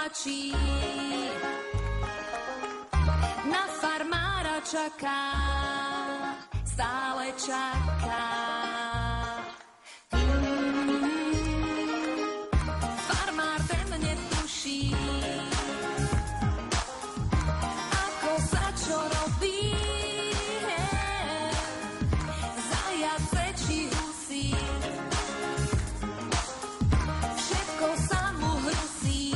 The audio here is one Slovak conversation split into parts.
tlačí, na farmára čaká, stále čaká. Farmár ten netuší, ako sa čo robí, zajace či husy, všetko sa mu hrusí.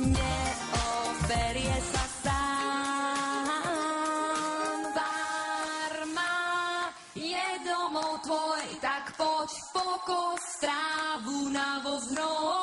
Neoberie sa sám. Farma je domov tvoj, tak poď pokos trávu na voz hnoj.